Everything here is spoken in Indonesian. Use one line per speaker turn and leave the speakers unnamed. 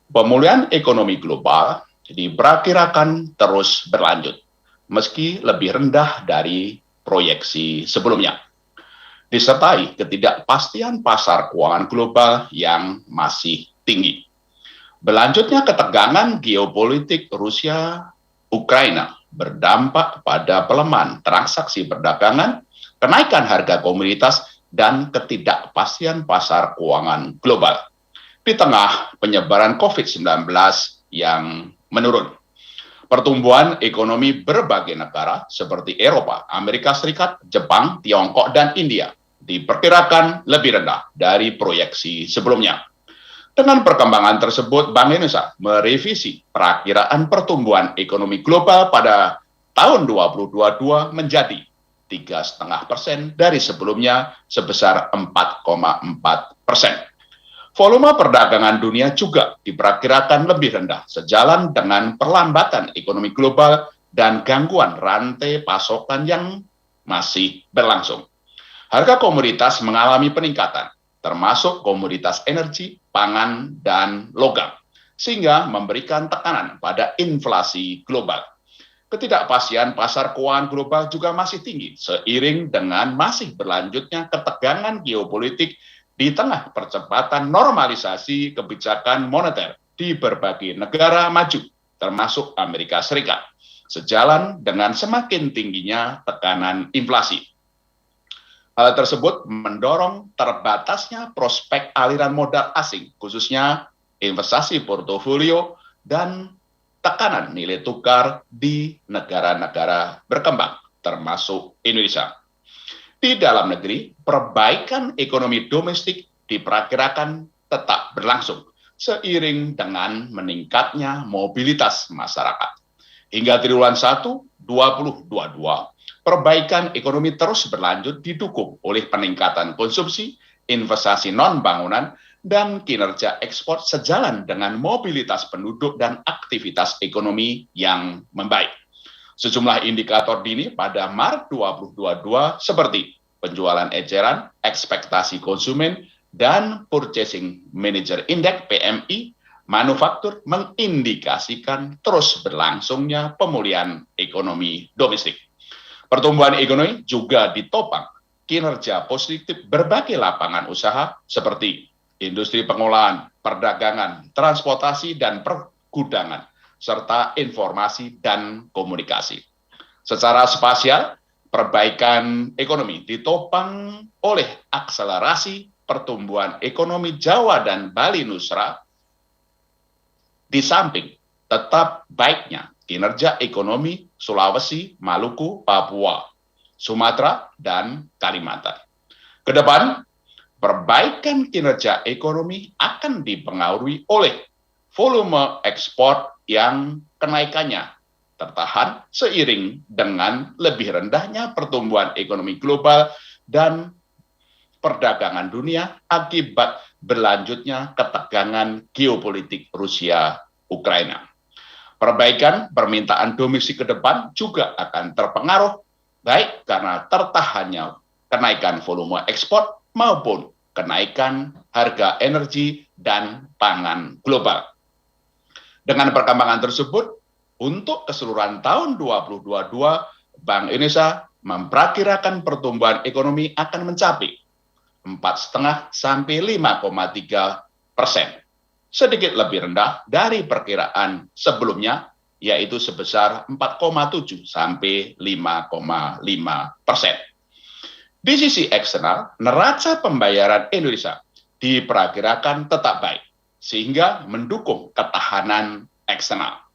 Pemulihan ekonomi global diperkirakan terus berlanjut, meski lebih rendah dari proyeksi sebelumnya, disertai ketidakpastian pasar keuangan global yang masih tinggi. Berlanjutnya ketegangan geopolitik Rusia-Ukraina berdampak pada pelemahan transaksi perdagangan, kenaikan harga komoditas, dan ketidakpastian pasar keuangan global di tengah penyebaran COVID-19 yang menurun. Pertumbuhan ekonomi berbagai negara seperti Eropa, Amerika Serikat, Jepang, Tiongkok, dan India diperkirakan lebih rendah dari proyeksi sebelumnya. Dengan perkembangan tersebut, Bank Indonesia merevisi perakiraan pertumbuhan ekonomi global pada tahun 2022 menjadi 3,5% dari sebelumnya sebesar 4,4%. Volume perdagangan dunia juga diperkirakan lebih rendah sejalan dengan perlambatan ekonomi global dan gangguan rantai pasokan yang masih berlangsung. Harga komoditas mengalami peningkatan, termasuk komoditas energi, pangan, dan logam, sehingga memberikan tekanan pada inflasi global. Ketidakpastian pasar keuangan global juga masih tinggi seiring dengan masih berlanjutnya ketegangan geopolitik di tengah percepatan normalisasi kebijakan moneter di berbagai negara maju, termasuk Amerika Serikat, sejalan dengan semakin tingginya tekanan inflasi. Hal tersebut mendorong terbatasnya prospek aliran modal asing, khususnya investasi portofolio dan tekanan nilai tukar di negara-negara berkembang, termasuk Indonesia. Di dalam negeri, perbaikan ekonomi domestik diperkirakan tetap berlangsung seiring dengan meningkatnya mobilitas masyarakat. Hingga triwulan 1 2022, perbaikan ekonomi terus berlanjut didukung oleh peningkatan konsumsi, investasi non-bangunan, dan kinerja ekspor sejalan dengan mobilitas penduduk dan aktivitas ekonomi yang membaik. Sejumlah indikator dini pada Maret 2022 seperti penjualan eceran, ekspektasi konsumen, dan Purchasing Manager Index PMI manufaktur mengindikasikan terus berlangsungnya pemulihan ekonomi domestik. Pertumbuhan ekonomi juga ditopang kinerja positif berbagai lapangan usaha seperti industri pengolahan, perdagangan, transportasi, dan pergudangan, serta informasi dan komunikasi. Secara spasial, perbaikan ekonomi ditopang oleh akselerasi pertumbuhan ekonomi Jawa dan Bali Nusra, di samping tetap baiknya kinerja ekonomi Sulawesi, Maluku, Papua, Sumatera, dan Kalimantan. Kedepan, perbaikan kinerja ekonomi akan dipengaruhi oleh volume ekspor yang kenaikannya tertahan seiring dengan lebih rendahnya pertumbuhan ekonomi global dan perdagangan dunia akibat berlanjutnya ketegangan geopolitik Rusia-Ukraina. Perbaikan permintaan domestik ke depan juga akan terpengaruh baik karena tertahannya kenaikan volume ekspor maupun kenaikan harga energi dan pangan global. Dengan perkembangan tersebut, untuk keseluruhan tahun 2022, Bank Indonesia memperkirakan pertumbuhan ekonomi akan mencapai 4,5 sampai 5,3%, sedikit lebih rendah dari perkiraan sebelumnya, yaitu sebesar 4,7 sampai 5,5%. Di sisi eksternal, neraca pembayaran Indonesia diperkirakan tetap baik, sehingga mendukung ketahanan eksternal.